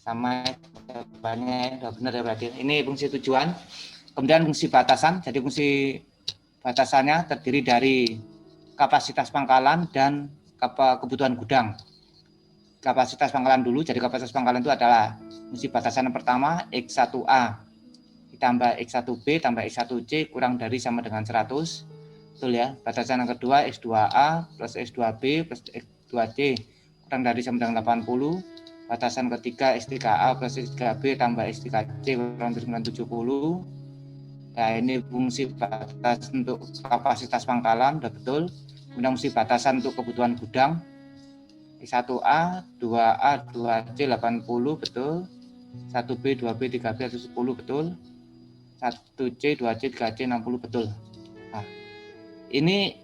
sama jawabannya sudah benar ya berarti. Ini fungsi tujuan. Kemudian fungsi batasan. Jadi fungsi batasannya terdiri dari kapasitas pangkalan dan kebutuhan gudang. Kapasitas pangkalan dulu. Jadi kapasitas pangkalan itu adalah fungsi batasan yang pertama X1A ditambah X1B tambah X1C kurang dari sama dengan 100. Betul ya. Batasan yang kedua X2A plus X2B plus X2C kurang dari sama dengan 80. Batasan ketiga X3A plus X3B tambah X3C kurang dari 70. Nah, ini fungsi batas untuk kapasitas pangkalan, udah betul. Kemudian fungsi batasan untuk kebutuhan gudang. X1A, 2A, 2C 80 betul. 1B, 2B, 3B, 10 betul. 1C, 2C, 3C 60 betul. Nah, ini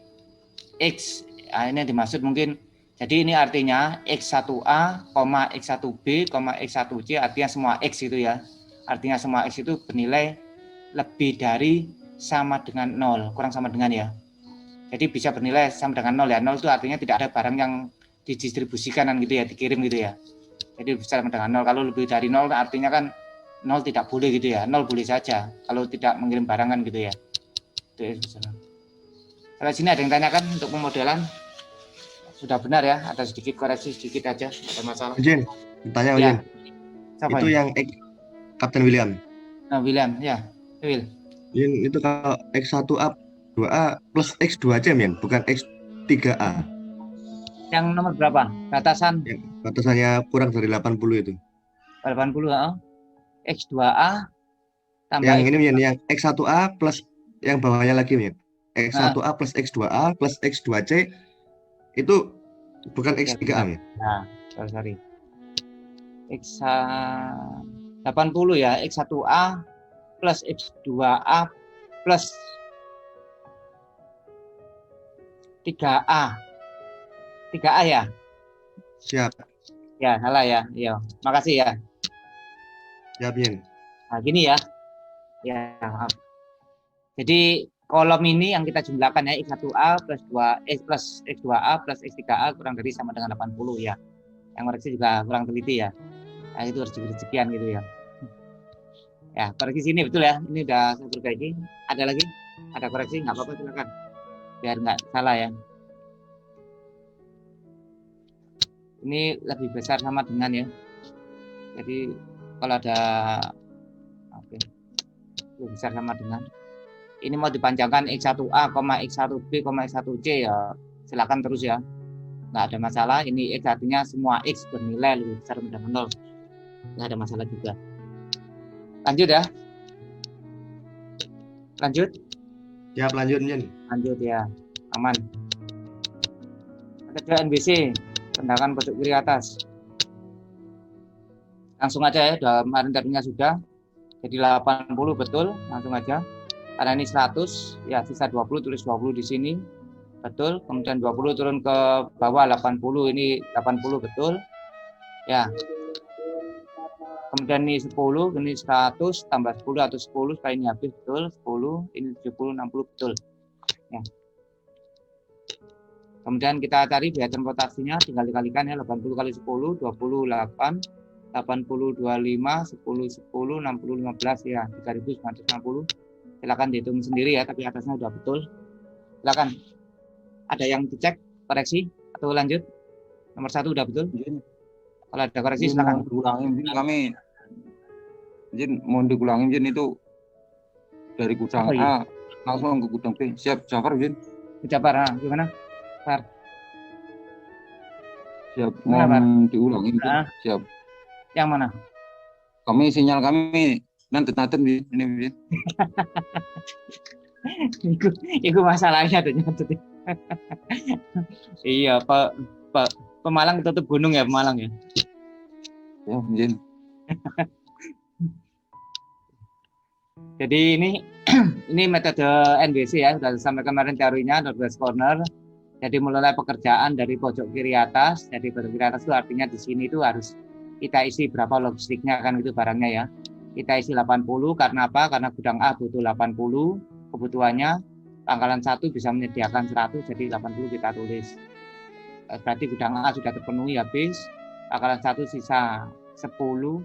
X, nah ini yang dimaksud mungkin. Jadi ini artinya X1A, X1B, X1C artinya semua X itu ya. Artinya semua X itu bernilai lebih dari sama dengan 0, kurang sama dengan ya. Jadi bisa bernilai sama dengan 0 ya. 0 itu artinya tidak ada barang yang didistribusikan kan gitu ya, dikirim gitu ya. Jadi bisa sama dengan 0. Kalau lebih dari 0 artinya kan 0 tidak boleh gitu ya. 0 boleh saja kalau tidak mengirim barang kan gitu ya. Itu ya. Kalau sini ada yang tanyakan untuk pemodelan sudah benar ya, ada sedikit koreksi sedikit aja, ada masalah. Ujin, ditanya Ya. Ujin. Itu yang Kapten William. Nah, William, ya. Will. Ujin, itu kalau X1A 2A plus X2C men, bukan X3A. Yang nomor berapa? Batasan? Yang batasannya kurang dari 80 itu. 80, X2A tambah Yang X2A. ini men, yang X1A plus yang bawahnya lagi men. X1A plus X2A plus X2C itu bukan X3A men. Nah, sorry. X 80 ya, X1A plus X2A plus 3A. 3A ya? Siap. Ya, salah ya. Iya, makasih ya. Siap, Yin. Nah, gini ya. Ya, maaf. Jadi kolom ini yang kita jumlahkan ya X1A plus 2 plus X2A plus X3A kurang dari sama dengan 80 ya. Yang koreksi juga kurang teliti ya. Nah, itu harus diberi sekian gitu ya. Ya, koreksi sini betul ya. Ini udah saya perbaiki. Ada lagi? Ada koreksi? Nggak apa-apa, silakan. Biar nggak salah ya. Ini lebih besar sama dengan ya. Jadi kalau ada oke, lebih besar sama dengan. Ini mau dipanjangkan X1A, X1B, X1C ya. Silakan terus ya. Nggak ada masalah. Ini X artinya semua X bernilai lebih besar dengan 0. Nggak ada masalah juga. Lanjut ya. Lanjut. Siap, lanjut, Yin. Lanjut ya. Aman. Kedua NBC. Rendakan pojok kiri atas. Langsung aja ya. Dalam tadinya sudah. Jadi 80 betul. Langsung aja. Karena ini 100. Ya sisa 20. Tulis 20 di sini. Betul. Kemudian 20 turun ke bawah 80. Ini 80 betul. Ya. Kemudian ini 10, ini 100, tambah 10 atau 10, sekali ini habis betul, 10, ini 70, 60 betul. Ya. Kemudian kita cari biaya transportasinya, tinggal dikalikan ya, 80 kali 10, 28, 80, 25, 10, 10, 60, 15 ya, 3.960. Silakan dihitung sendiri ya, tapi atasnya sudah betul. Silakan. Ada yang dicek, koreksi, atau lanjut? Nomor 1 udah betul? Kalau ada koreksi silakan. Diulangin kami. Izin mau diulangin Izin itu dari gudang A langsung ke gudang B. Siap, Jafar Izin. Jafar, gimana? Far. Siap, mohon diulangin. Siap. Yang mana? Kami sinyal kami nanti ini Izin. Itu masalahnya tuh nyatut. Iya, Pak Pemalang tutup gunung ya, Pemalang ya. Ya, Izin. Jadi ini metode NBC ya, sudah sampai kemarin teorinya Northwest Corner. Jadi mulai pekerjaan dari pojok kiri atas. Jadi pojok kiri atas itu artinya di sini itu harus kita isi berapa logistiknya kan itu barangnya ya. Kita isi 80 karena apa? Karena gudang A butuh 80 kebutuhannya. Pangkalan 1 bisa menyediakan 100, jadi 80 kita tulis. Berarti gudang A sudah terpenuhi habis. Pangkalan 1 sisa 10,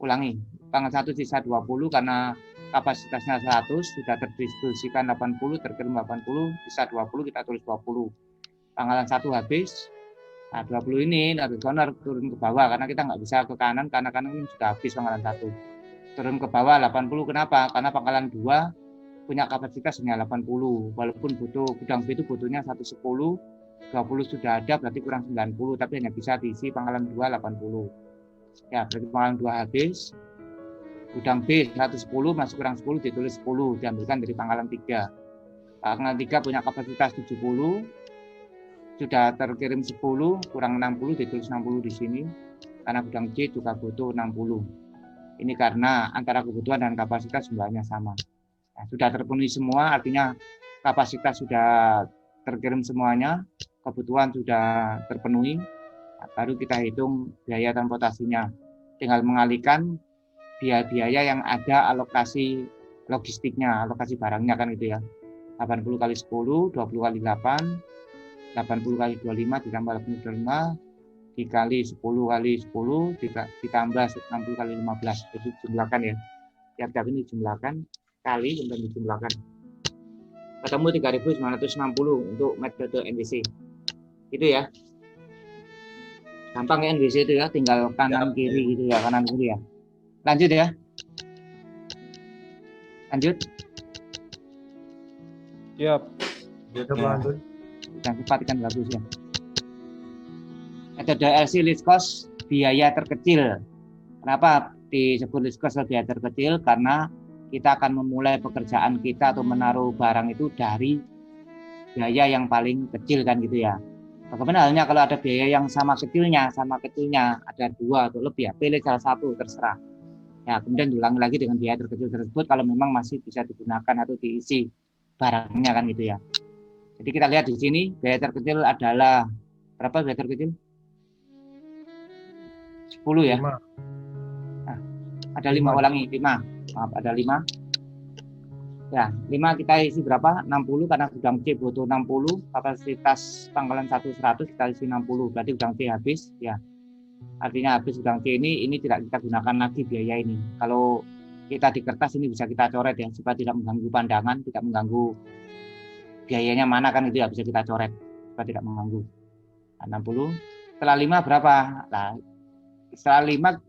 ulangi, pangkalan 1 sisa 20 karena kapasitasnya 100, sudah terdistribusikan 80, terkirim 80, sisa 20, kita tulis 20. Pangkalan 1 habis, nah 20 ini harus turun ke bawah, karena kita nggak bisa ke kanan, karena kanan ini sudah habis pangkalan 1. Turun ke bawah 80, kenapa? Karena pangkalan 2 punya kapasitas hanya 80, walaupun gudang B itu butuhnya 110, 20 sudah ada, berarti kurang 90, tapi hanya bisa diisi pangkalan 2 80. Ya, berarti pangkalan 2 habis. Gudang B 110 masuk kurang 10, ditulis 10, diambilkan dari pangkalan 3. Pangkalan 3 punya kapasitas 70, sudah terkirim 10, kurang 60, ditulis 60 di sini, karena gudang C juga butuh 60. Ini karena antara kebutuhan dan kapasitas jumlahnya sama. Nah, sudah terpenuhi semua, artinya kapasitas sudah terkirim semuanya, kebutuhan sudah terpenuhi, nah, baru kita hitung biaya transportasinya. Tinggal mengalihkan biaya-biaya yang ada alokasi logistiknya, alokasi barangnya kan gitu ya. 80 kali 10, 20 kali 8, 80 kali 25 ditambah 85, dikali 10 kali 10, ditambah 60 kali 15. Jadi jumlahkan ya. Tiap-tiap ini jumlahkan, kali kemudian dijumlahkan. Ketemu 3.960 untuk metode NWC. Itu ya. Gampang ya NWC itu ya, tinggal kanan kiri gitu ya, kanan kiri ya. Lanjut ya. Lanjut. Siap. Ya. Yang cepat kan bagus ya. Metode LC least cost biaya terkecil. Kenapa disebut least cost biaya terkecil? Karena kita akan memulai pekerjaan kita atau menaruh barang itu dari biaya yang paling kecil kan gitu ya. Bagaimana halnya kalau ada biaya yang sama kecilnya ada 2 atau lebih ya, pilih salah satu terserah. Ya, kemudian diulangi lagi dengan biaya terkecil tersebut kalau memang masih bisa digunakan atau diisi barangnya kan gitu ya. Jadi kita lihat di sini biaya terkecil adalah berapa biaya terkecil? 10 ya. 5. Nah, ada 5 ulangi 5. Maaf, ada 5. Ya, 5 kita isi berapa? 60 karena gudang C butuh 60, kapasitas pangkalan 1 100 kita isi 60. Berarti gudang C habis ya. Artinya habis gudang C ini tidak kita gunakan lagi biaya ini. Kalau kita di kertas ini bisa kita coret ya supaya tidak mengganggu pandangan, tidak mengganggu biayanya mana kan itu ya, bisa kita coret supaya tidak mengganggu. Nah, 60. Setelah 5 berapa? Nah, setelah 5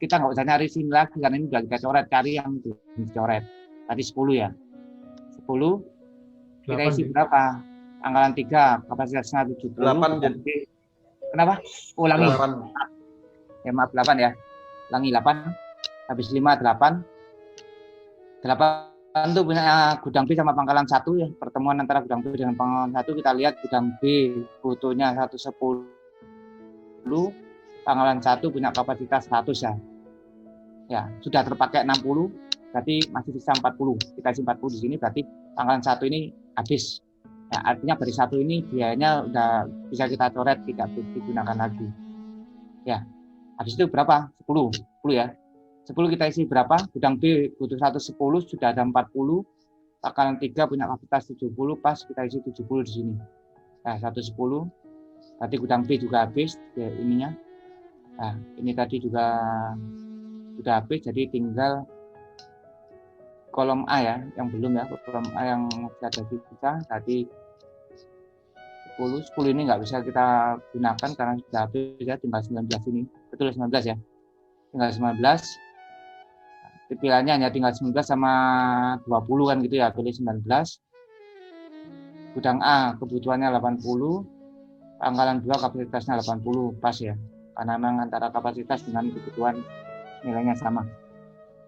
kita nggak usah nyari sini lagi karena ini sudah kita coret, cari yang dicoret. Tadi 10 ya. 10 kita isi berapa? Pangkalan 3 kapasitasnya 70. 8. Kenapa? Ulangi. 8. Ya maaf 8 ya. Ulangi 8. Habis 5 8. 8 itu punya gudang B sama pangkalan 1 ya. Pertemuan antara gudang B dengan pangkalan 1 kita lihat gudang B butuhnya 110. Pangkalan 1 punya kapasitas 100 ya. Ya, sudah terpakai 60, berarti masih sisa 40. Kita isi 40 di sini, berarti pangkalan 1 ini habis. Ya, artinya dari 1 ini biayanya udah bisa kita coret, tidak digunakan lagi. Ya, habis itu berapa? 10 ya. 10 kita isi berapa? Gudang B butuh 110, sudah ada 40. Pangkalan 3 punya kapasitas 70, pas kita isi 70 di sini. Nah, 110. Berarti gudang B juga habis ya ininya. Nah, ini tadi juga sudah habis, jadi tinggal kolom A ya, yang belum ya, kolom A yang masih ada di kita tadi 10 ini nggak bisa kita gunakan karena sudah habis ya, tinggal 19 ini, betul 19 ya, tinggal 19, pilihannya hanya tinggal 19 sama 20 kan gitu ya, pilih 19, gudang A kebutuhannya 80, pangkalan 2 kapasitasnya 80, pas ya, karena memang antara kapasitas dengan kebutuhan nilainya sama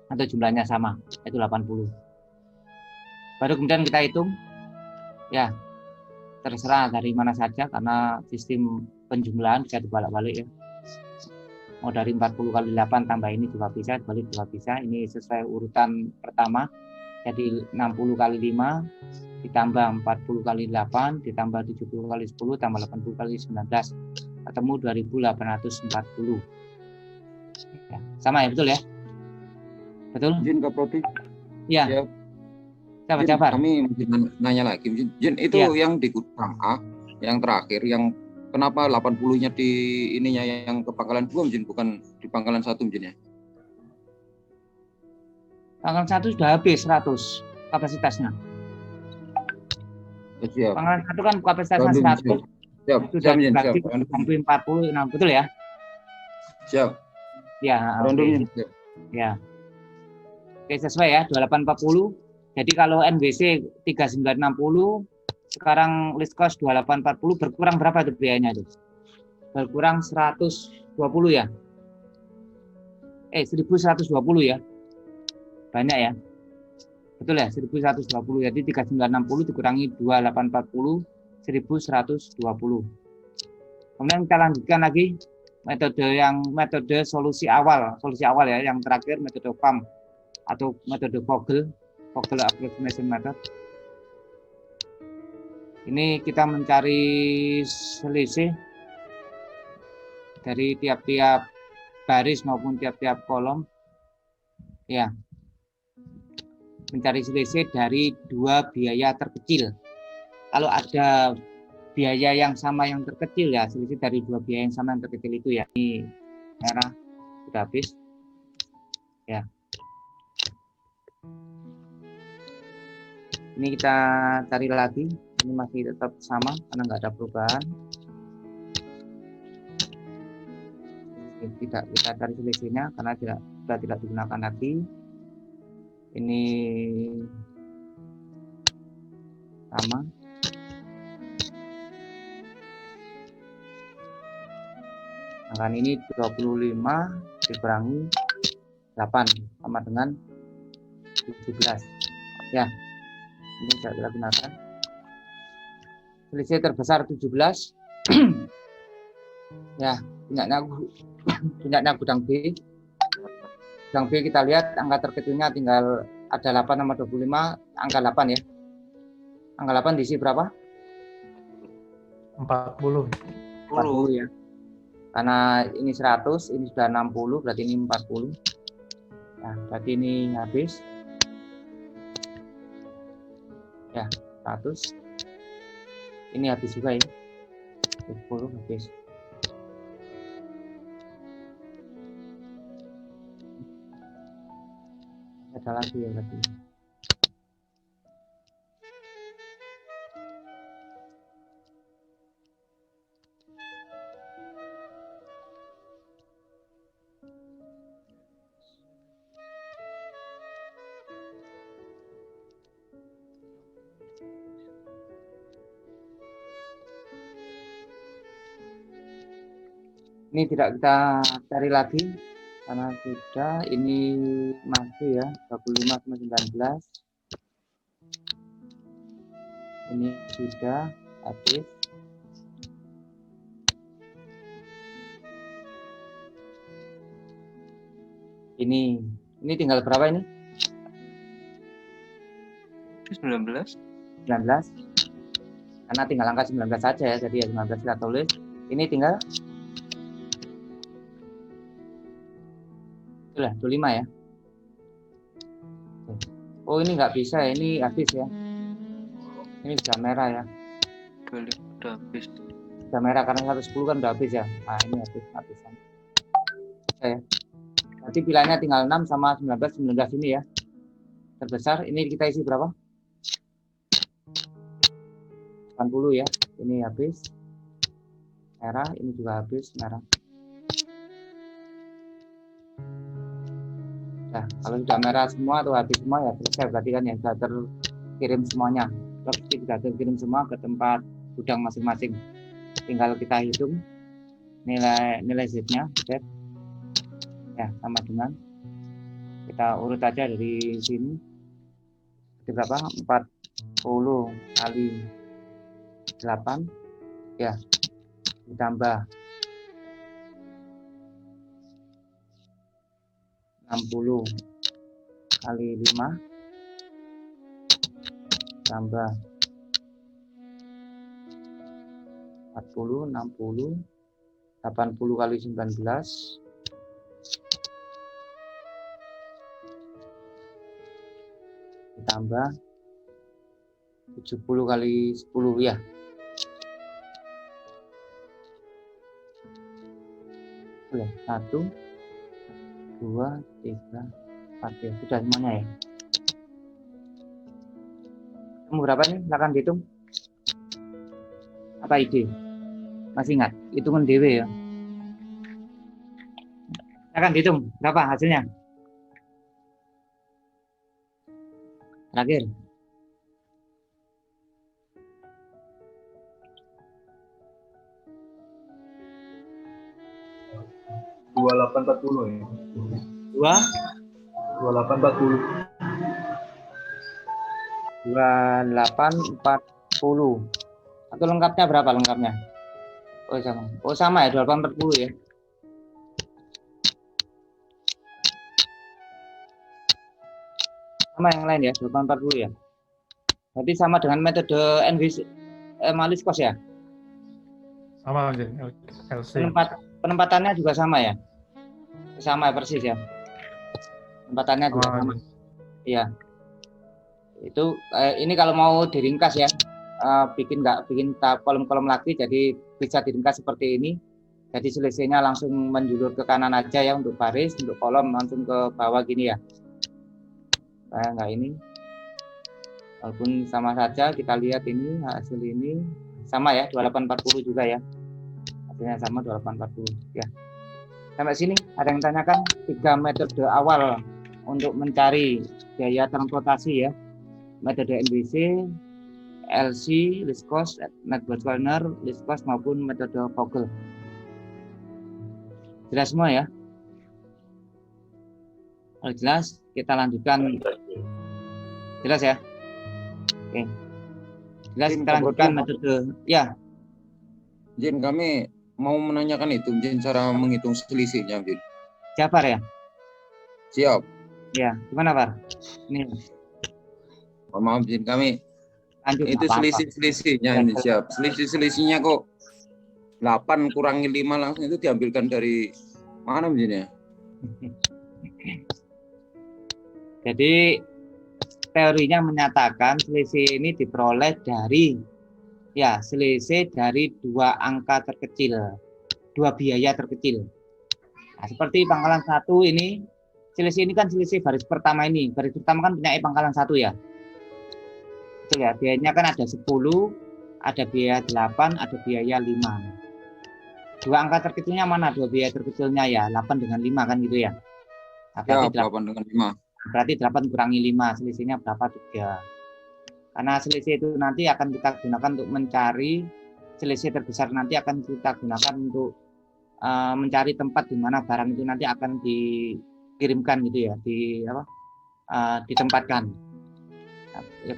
atau jumlahnya sama, itu 80. Baru kemudian kita hitung ya, terserah dari mana saja karena sistem penjumlahan bisa dibolak-balik ya, mau dari 40 kali 8 tambah ini juga bisa, balik juga bisa. Ini sesuai urutan pertama, jadi 60 kali 5 ditambah 40 kali 8 ditambah 70 kali 10 tambah 80 kali 19 ketemu 2840 ya, sama ya, betul ya, betul? Jin Kak Prodi. Ya. Ya. Siapa Jin, Jafar? kami nanya lagi. Jin itu Ya. yang di gudang A, yang terakhir, yang kenapa 80-nya di ininya yang ke pangkalan 2 mungkin bukan di pangkalan 1 mungkin ya? Pangkalan 1 sudah habis 100 kapasitasnya. Ya, siap. Pangkalan 1 kan kapasitasnya Random, 100. siap. Sudah Siap, Mjen, dibagi siap. sampai 40, nah, betul ya? Siap. Ya, Random, oke. siap. Ya. Oke, sesuai ya, 2840. Jadi kalau NBC 3960, sekarang list cost 2840, berkurang berapa itu biayanya itu? Berkurang 120 ya? 1120 ya? Banyak ya? Betul ya, 1120. Jadi 3960 dikurangi 2840, 1120. Kemudian kita lanjutkan lagi metode solusi awal ya, yang terakhir metode PAM atau metode Vogel approximation method. Ini kita mencari selisih dari tiap-tiap baris maupun tiap-tiap kolom. Ya. Mencari selisih dari dua biaya terkecil. Kalau ada biaya yang sama yang terkecil ya, selisih dari dua biaya yang sama yang terkecil itu ya. Ini merah sudah habis. Ya. Ini kita cari lagi. Ini masih tetap sama karena nggak ada perubahan. Tidak kita cari selisihnya karena sudah tidak digunakan lagi. Ini sama. Angka ini 25 dikurangi 8 sama dengan 17. Ya, ini tidak kita gunakan. Selisih terbesar 17. Ya, punyanya gudang B. Gudang B kita lihat angka terkecilnya tinggal ada 8 sama 25, angka 8 ya. Angka 8 diisi berapa? 40 ya. Karena ini 100, ini sudah 60, berarti ini 40. Nah, berarti ini habis. Ya, 100. Ini habis juga ya. 10 habis. Ada lagi ya berarti. Ini tidak kita cari lagi karena sudah ini masih ya 25 sama 19. Ini sudah habis. Ini tinggal berapa ini? 19. Karena tinggal angka 19 saja ya, jadi ya 19 kita tulis. Ini tinggal itulah 25 ya. Oh, ini nggak bisa ya, ini habis ya. Ini sudah merah ya. Udah habis. Sudah merah karena 110 kan udah habis ya. Nah, ini habisan. Ya. Berarti pilihannya tinggal 6 sama 19 ini ya. Terbesar ini kita isi berapa? 80 ya. Ini habis. Merah, ini juga habis merah. Nah, kalau sudah merah semua atau habis semua ya selesai, berarti kan ya sudah terkirim semuanya. Berarti sudah terkirim semua ke tempat gudang masing-masing. Tinggal kita hitung nilai Z-nya, Z. Ya, sama dengan kita urut aja dari sini. Jadi berapa? 40 kali 8 ya, ditambah 60 kali 5 tambah 40, 60, 80 kali 19 ditambah 70 kali 10 ya. Boleh. 1, 2, 3, 4 ya. Sudah semuanya ya. Kamu berapa nih? Silakan dihitung. Apa ide? Masih ingat? Hitungan DW ya. Silakan dihitung. Berapa hasilnya? Terakhir. 2840 ya. 2, 2840. 2840. Atau lengkapnya berapa lengkapnya? Oh sama. Oh sama ya 2840 ya. Sama yang lain ya 2840 ya. Berarti sama dengan metode NVC Maliskos ya. Sama aja, LC. Penempatannya juga sama ya. Sama persis ya. Penempatannya juga sama. Iya. Itu ini kalau mau diringkas ya. Bikin kolom-kolom lagi jadi bisa diringkas seperti ini. Jadi selisihnya langsung menjulur ke kanan aja ya untuk baris, untuk kolom langsung ke bawah gini ya. Enggak ini. Walaupun sama saja kita lihat ini hasil ini sama ya 2840 juga ya. Hasilnya sama 2840 ya. Sampai sini ada yang tanyakan 3 metode awal untuk mencari biaya transportasi ya. Metode NBC, LC, least cost, net budget corner, least cost maupun metode Vogel. Jelas semua ya? Kalau jelas, kita lanjutkan. Jelas ya? Oke. Jelas kita lanjutkan metode. Ya. Jin, kami mau menanyakan itu, Jin, cara menghitung selisihnya, Jin. Jafar ya? Siap. Ya, gimana Pak? Ini. Maaf, Jin, kami Lanjut, itu selisih-selisihnya ini siap. Selisih-selisihnya kok 8 kurangi 5 langsung itu diambilkan dari mana, Jin ya? Jadi teorinya menyatakan selisih ini diperoleh dari selisih dari 2 angka terkecil, 2 biaya terkecil. Nah, seperti pangkalan 1 ini, selisih ini kan selisih baris pertama ini. Baris pertama kan punya pangkalan 1 ya. Betul ya, biayanya kan ada 10, ada biaya 8, ada biaya 5. 2 angka terkecilnya mana? 2 biaya terkecilnya ya, 8 dengan 5 kan gitu ya. Nah, berarti 8 dengan 5. Berarti 8 kurangi 5, selisihnya berapa? 3. Karena selisih itu nanti akan kita gunakan untuk mencari selisih terbesar, nanti akan kita gunakan untuk mencari tempat di mana barang itu nanti akan dikirimkan gitu ya, ditempatkan.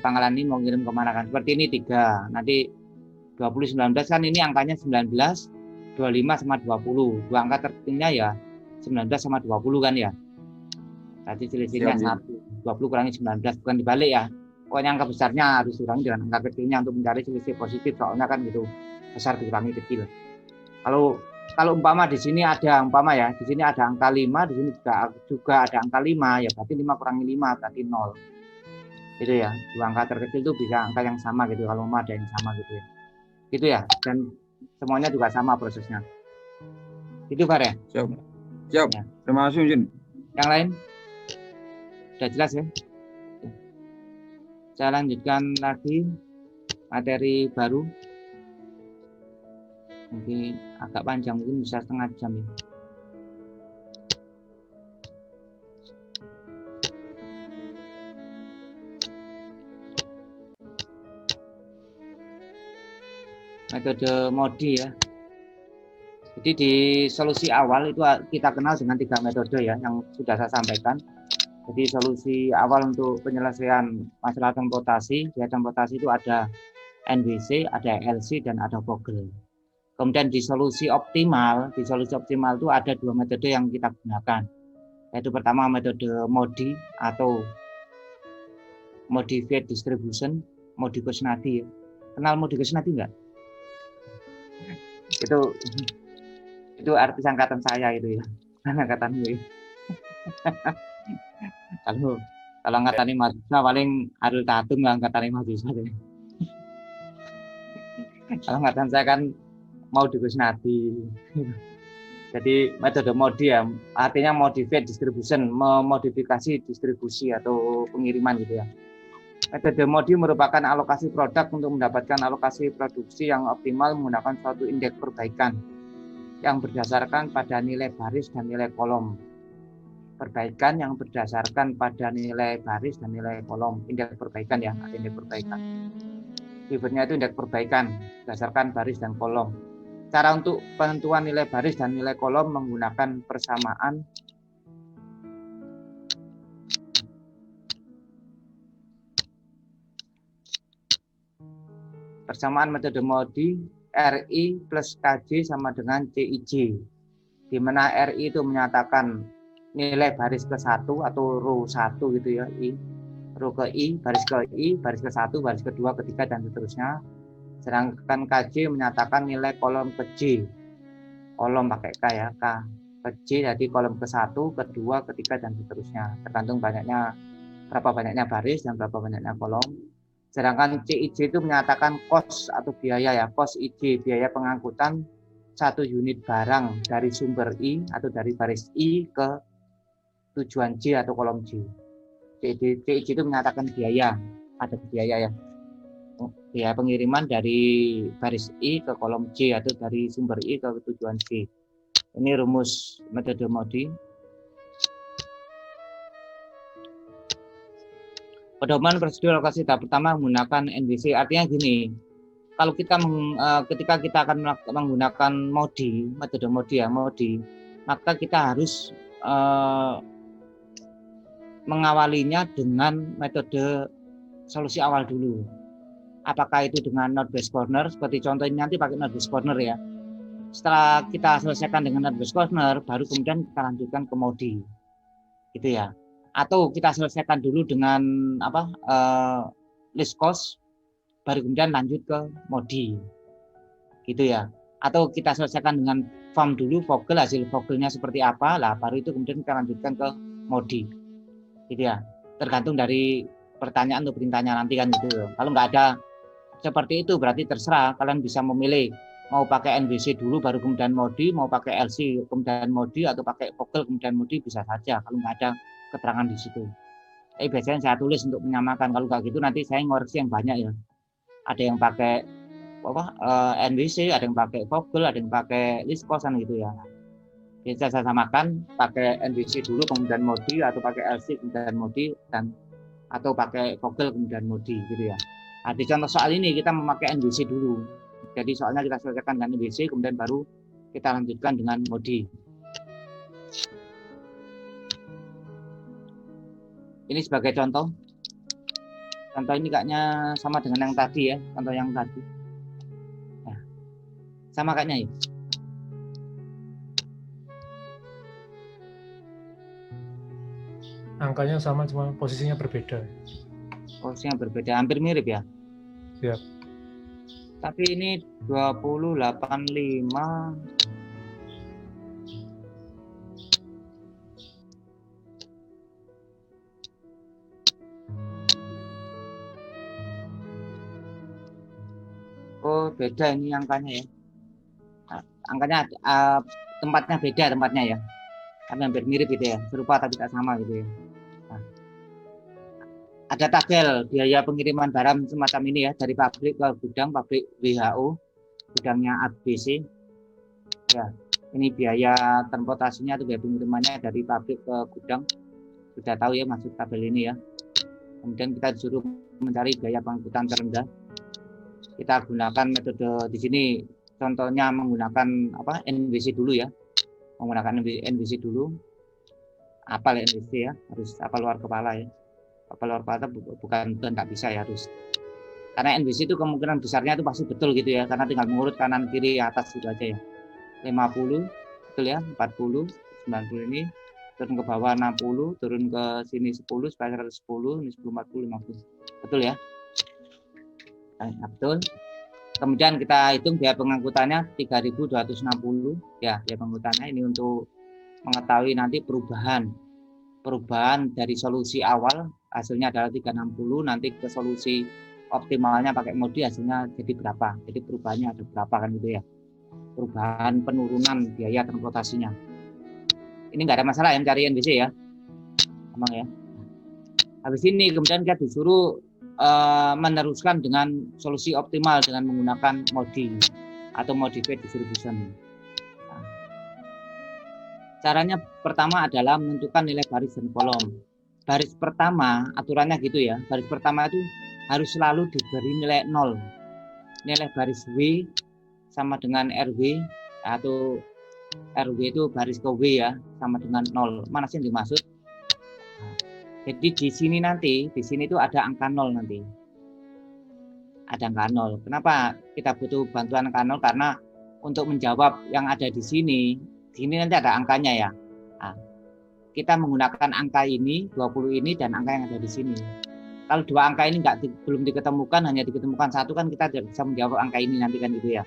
Pangkalan ini mau ngirim kemana kan? Seperti ini 3. Nanti 20 19 kan ini angkanya 19, 25 sama 20. 2 angka terkecilnya ya 19 sama 20 kan ya. Tadi selisihnya 1, 20 kurangi 19, bukan dibalik ya. Pokoknya angka besarnya harus dikurangi dengan angka kecilnya untuk mencari selisih positif, soalnya kan gitu, besar dikurangi kecil. Kalau umpama di sini ada di sini ada angka 5, di sini juga ada angka 5, ya berarti 5 kurangi 5 berarti 0. Gitu ya. 2 angka terkecil itu bisa angka yang sama gitu, kalau ada yang sama gitu ya. Gitu ya, dan semuanya juga sama prosesnya. Itu Pak ya? Siap. Ya. Terima kasih, Jin. Yang lain? Sudah jelas ya? Saya lanjutkan lagi materi baru. Mungkin agak panjang, mungkin bisa setengah jam ya. Metode MODI ya. Jadi di solusi awal itu kita kenal dengan 3 metode ya yang sudah saya sampaikan. Jadi solusi awal untuk penyelesaian masalah transportasi, biaya transportasi itu ada NBC, ada LC, dan ada Vogel. Kemudian di solusi optimal itu ada 2 metode yang kita gunakan. Yaitu pertama metode MODI atau Modified Distribution, MODI Kusnadi. Kenal MODI Kusnadi enggak? Itu artis angkatan saya itu ya. Angkatan gue. Kalau angkatan mahasiswa paling Arul Tatum lah angkatan mahasiswa. Kalau angkatan saya kan mau di Kusnadi. Jadi metode MODI ya, artinya modified distribution, memodifikasi distribusi atau pengiriman gitu ya. Metode MODI merupakan alokasi produk untuk mendapatkan alokasi produksi yang optimal menggunakan suatu indeks perbaikan yang berdasarkan pada nilai baris dan nilai kolom. Perbaikan yang berdasarkan pada nilai baris dan nilai kolom. Indeks perbaikan ya, ada indeks perbaikan. Berikutnya itu indeks perbaikan berdasarkan baris dan kolom. Cara untuk penentuan nilai baris dan nilai kolom menggunakan persamaan metode MODI RI plus KJ sama dengan CIJ, di mana RI itu menyatakan nilai baris ke-1 atau row 1 gitu ya, I, row ke I, baris ke I, baris ke-1, baris ke-2, ke-3 dan seterusnya. Sedangkan KJ menyatakan nilai kolom ke J, kolom pakai K ya, K ke J, jadi kolom ke-1, ke-2, ke-3 dan seterusnya, tergantung berapa banyaknya baris dan berapa banyaknya kolom. Sedangkan CIJ itu menyatakan cost atau biaya ya, cost IJ, biaya pengangkutan 1 unit barang dari sumber I atau dari baris I ke tujuan J atau kolom J. CIJ itu menyatakan biaya, ada biaya ya, biaya pengiriman dari baris I ke kolom J atau dari sumber I ke tujuan J. Ini rumus metode MODI. Pedoman prosedur alokasi tahap pertama menggunakan NBC. Artinya gini, kalau kita ketika kita akan menggunakan MODI, metode MODI ya, MODI, maka kita harus mengawalinya dengan metode solusi awal dulu. Apakah itu dengan node base corner, seperti contoh ini nanti pakai node base corner ya. Setelah kita selesaikan dengan node base corner, baru kemudian kita lanjutkan ke MODI, gitu ya. Atau kita selesaikan dulu dengan list cost, baru kemudian lanjut ke MODI, gitu ya. Atau kita selesaikan dengan form dulu, vogel, hasil vogelnya seperti apa, lah baru itu kemudian kita lanjutkan ke MODI, gitu ya. Tergantung dari pertanyaan atau perintahnya nanti kan gitu. Kalau nggak ada seperti itu berarti terserah, kalian bisa memilih mau pakai NBC dulu baru kemudian MODI, mau pakai LC kemudian MODI, atau pakai vogel kemudian MODI, bisa saja kalau nggak ada keterangan di situ. Biasanya saya tulis untuk menyamakan. Kalau nggak gitu nanti saya ngoreksi yang banyak ya. Ada yang pakai NBC, ada yang pakai vogel, ada yang pakai list cost gitu ya. Bisa saya samakan pakai NBC dulu kemudian MODI, atau pakai LC kemudian MODI, dan atau pakai vogel kemudian MODI gitu ya. Nah, di contoh soal ini kita memakai NBC dulu. Jadi soalnya kita selesaikan dengan NBC, kemudian baru kita lanjutkan dengan MODI. Ini sebagai contoh. Contoh ini kayaknya sama dengan yang tadi ya, contoh yang tadi. Nah, sama kayaknya ya. Angkanya sama, cuma posisinya berbeda. Posisinya berbeda, hampir mirip ya. Siap. Tapi ini 2085. Oh, beda ini angkanya ya. Angkanya tempatnya beda tempatnya ya. Karena hampir mirip gitu ya, serupa tapi tak sama gitu ya. Nah, ada tabel biaya pengiriman barang semacam ini ya, dari pabrik ke gudang, pabrik WHO, gudangnya ABC. Ya, ini biaya transportasinya atau biaya pengirimannya dari pabrik ke gudang. Sudah tahu ya masuk tabel ini ya. Kemudian kita disuruh mencari biaya pengangkutan terendah. Kita gunakan metode di sini, contohnya menggunakan NBC dulu ya. Menggunakan NBC dulu. Apal NBC ya, harus apal luar kepala ya. Apal luar kepala bukan nggak bisa ya, harus. Karena NBC itu kemungkinan besarnya itu pasti betul gitu ya, karena tinggal mengurut kanan kiri atas gitu aja ya. 50 betul ya, 40, 90 ini, turun ke bawah 60, turun ke sini 10 supaya 110, ini 10, 40, 50. Betul ya? Nah, betul. Kemudian kita hitung biaya pengangkutannya 3.260 ya, biaya pengangkutannya ini untuk mengetahui nanti perubahan dari solusi awal hasilnya adalah 360, nanti ke solusi optimalnya pakai MODI hasilnya jadi berapa, jadi perubahannya ada berapa kan gitu ya. perubahan penurunan biaya transportasinya. Ini nggak ada masalah ya mencari NBC ya, emang ya. Habis ini kemudian kita disuruh meneruskan dengan solusi optimal dengan menggunakan MODI atau Modified Distribution. Nah, caranya pertama adalah menentukan nilai baris dan kolom. Baris pertama aturannya gitu ya, baris pertama itu harus selalu diberi nilai 0. Nilai baris W sama dengan RW atau RW itu baris ke W ya, sama dengan 0. Mana sih yang dimaksud? Jadi di sini nanti, di sini itu ada angka 0 nanti. Ada angka 0. Kenapa kita butuh bantuan angka 0? Karena untuk menjawab yang ada di sini nanti ada angkanya ya. Nah, kita menggunakan angka ini, 20 ini, dan angka yang ada di sini. Kalau dua angka ini belum diketemukan, hanya diketemukan satu, kan kita tidak bisa menjawab angka ini nanti kan gitu ya.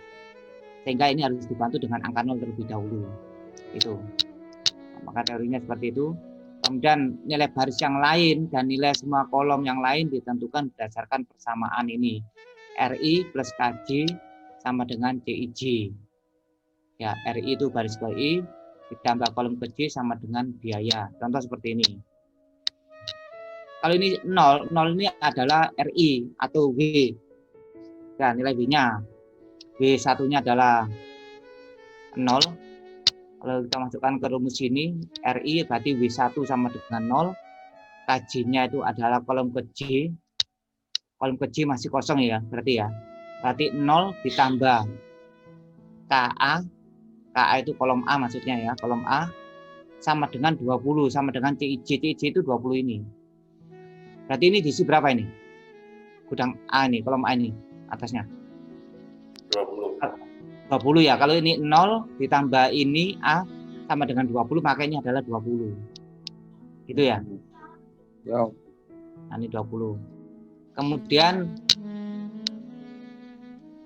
Sehingga ini harus dibantu dengan angka 0 terlebih dahulu. Itu. Maka teorinya seperti itu. Kemudian nilai baris yang lain dan nilai semua kolom yang lain ditentukan berdasarkan persamaan ini. RI plus KJ sama dengan CIJ. Ya, RI itu baris ke I, ditambah kolom ke J sama dengan biaya. Contoh seperti ini. Kalau ini 0 ini adalah RI atau W. Ya, nilai W-nya. W1-nya adalah 0. Kalau kita masukkan ke rumus ini, RI berarti W1 sama dengan 0. KJ-nya itu adalah kolom ke J. Kolom ke J masih kosong ya, berarti ya. Berarti 0 ditambah KA. KA itu kolom A maksudnya ya, kolom A. Sama dengan 20, sama dengan CIJ. CIJ itu 20 ini. Berarti ini diisi berapa ini? Gudang A ini, kolom A ini, atasnya. 20 ya. Kalau ini 0 ditambah ini A sama dengan 20, maka ini adalah 20. Gitu ya. Ya. Nah, ini 20. Kemudian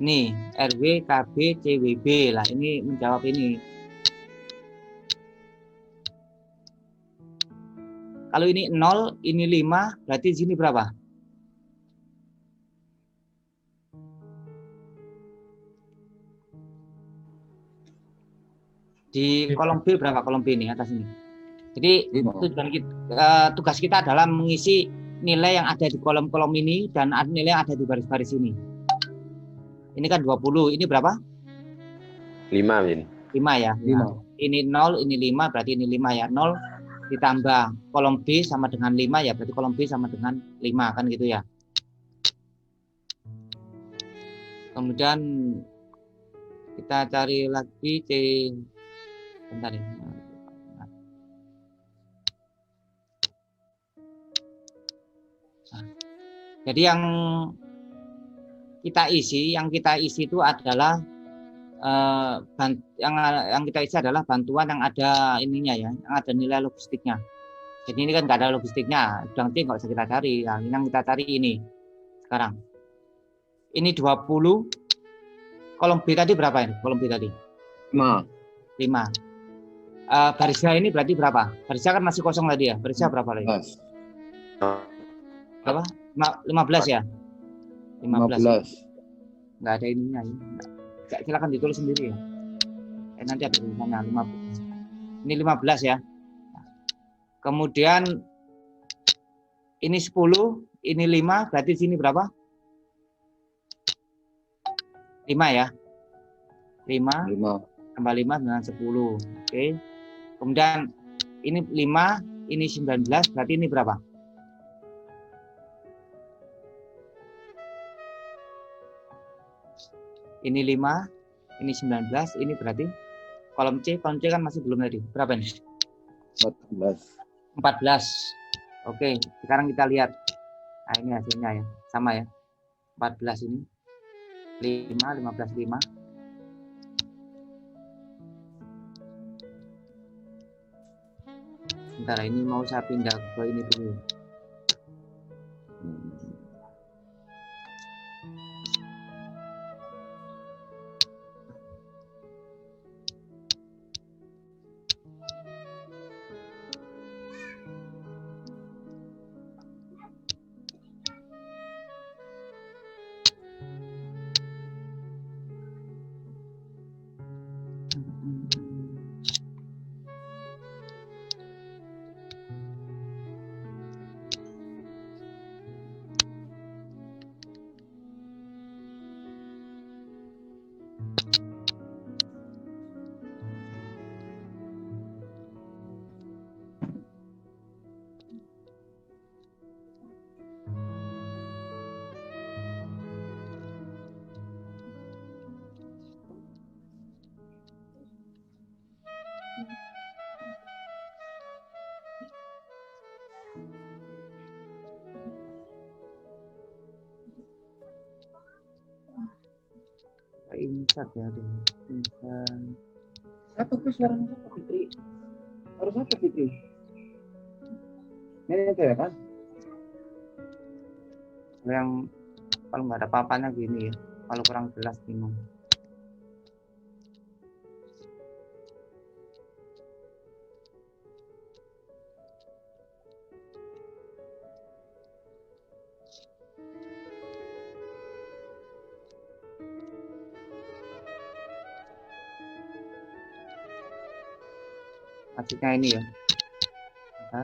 nih RW, KB, CWB lah, ini menjawab ini. Kalau ini 0, ini 5, berarti di sini berapa? Di kolom B berapa? Kolom B ini atas ini. Jadi tugas kita adalah mengisi nilai yang ada di kolom-kolom ini dan nilai yang ada di baris-baris ini. Ini kan 20, ini berapa? 5, Min. 5 ya. 5. Nah, ini 0, ini 5, berarti ini 5 ya. 0 ditambah kolom B sama dengan 5 ya, berarti kolom B sama dengan 5 kan gitu ya. Kemudian kita cari lagi C. Bentar ya. Nah, jadi yang kita isi itu adalah yang kita isi adalah bantuan yang ada ininya ya, yang ada nilai logistiknya. Jadi ini kan nggak ada logistiknya, gudang C nggak usah kita cari. Nah, yang kita cari ini sekarang. Ini 20. Kolom B tadi berapa ini? Kolom B tadi? 5. Barisnya ini berarti berapa? Barisnya kan masih kosong tadi ya. Barisnya berapa lagi? Berapa? 15 ya? 15. Nggak ada ininya ya. Silakan ditulis sendiri ya. Nanti ada tulisannya 15. Ini 15 ya. Kemudian ini 10, ini 5, berarti sini berapa? 5 ya. 5 tambah 5 dengan 10. Oke. Kemudian ini 5, ini 19, berarti ini berapa? Ini 5, ini 19, ini berarti kolom C kan masih belum tadi. Berapa ini? 14. Oke, sekarang kita lihat. Nah, ini hasilnya ya. Sama ya. 14 ini. 5, 15, 5. Sebentar, ini mau saya pindah ke ini dulu. Insert ya, insert. Satu tuh suaranya siapa Fitri? Harus apa Fitri? Ini cewek kan? Yang kalau nggak ada papanya gini ya, kalau kurang jelas bingung. Maksudnya ini ya. Bentar.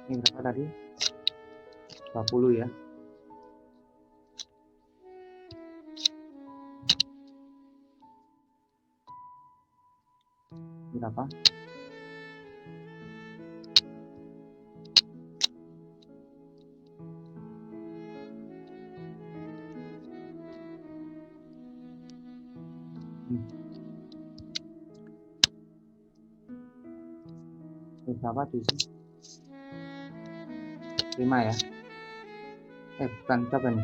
Ini berapa tadi? 20 ya. Berapa? Berapa tuh sih? 5 ya? Bukan berapa nih?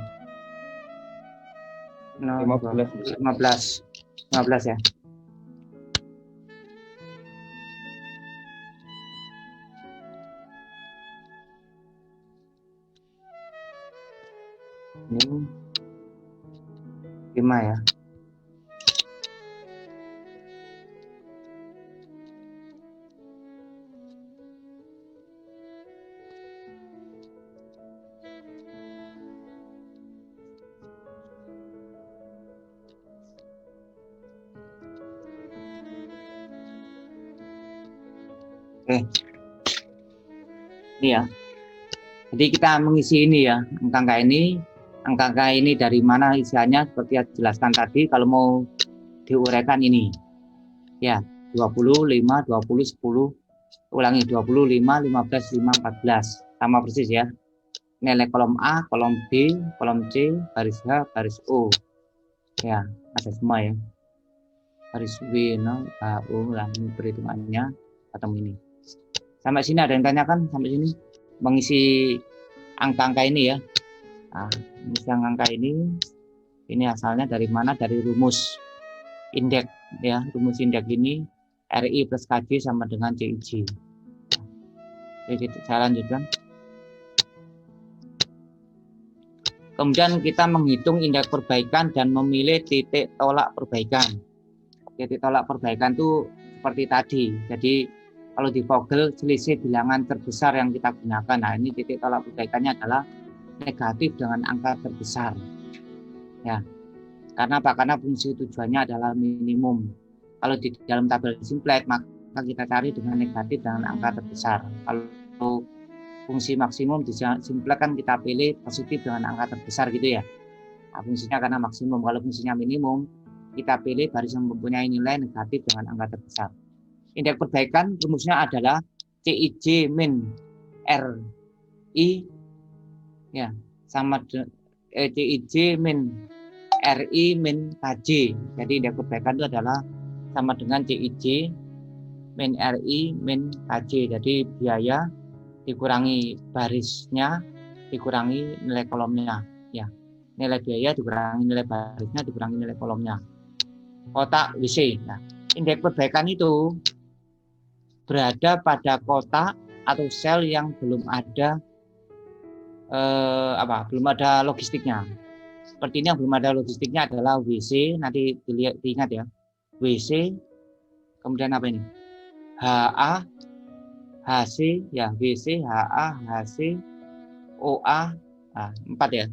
15 ya. Ini 5 ya. Oke. Ini ya. Jadi kita mengisi ini ya, angka-angka ini. Angka-angka ini dari mana isiannya seperti yang dijelaskan tadi. Kalau mau diuraikan ini. Ya, 20, 5, 20, 10. Ulangi, 25, 15, 5, 14. Sama persis ya. Nilai kolom A, kolom B, kolom C, baris H, baris O. Ya, ada semua ya. Baris W, no, A, O, lah ini perhitungannya atau ini. Sampai sini ada yang tanyakan sampai sini mengisi angka-angka ini ya. Nah, mengisi angka ini asalnya dari mana? Dari rumus indeks ya. Rumus indeks ini RI plus KJ sama dengan CIJ. Oke, saya lanjutkan. Kemudian kita menghitung indeks perbaikan dan memilih titik tolak perbaikan. Titik tolak perbaikan itu seperti tadi. Jadi kalau di Vogel selisih bilangan terbesar yang kita gunakan. Nah, ini titik tolak perbaikannya adalah negatif dengan angka terbesar. Ya. Karena apa? Karena fungsi tujuannya adalah minimum. Kalau di dalam tabel simplet maka kita cari dengan negatif dengan angka terbesar. Kalau fungsi maksimum di simplet kan kita pilih positif dengan angka terbesar gitu ya. Nah, fungsinya karena maksimum. Kalau fungsinya minimum kita pilih baris yang mempunyai nilai negatif dengan angka terbesar. Indeks perbaikan rumusnya adalah CIJ min RI ya sama CIJ min RI min KJ. Jadi indeks perbaikan itu adalah sama dengan CIJ min RI min KJ. Jadi biaya dikurangi barisnya dikurangi nilai kolomnya ya. Nilai biaya dikurangi nilai barisnya dikurangi nilai kolomnya. Kotak WC. Nah, indeks perbaikan itu berada pada kotak atau sel yang belum ada belum ada logistiknya. Seperti ini yang belum ada logistiknya adalah WC, nanti diingat ya. WC, kemudian apa ini? HA, HC, ya WC, HA, HC, OA, nah, 4 ya.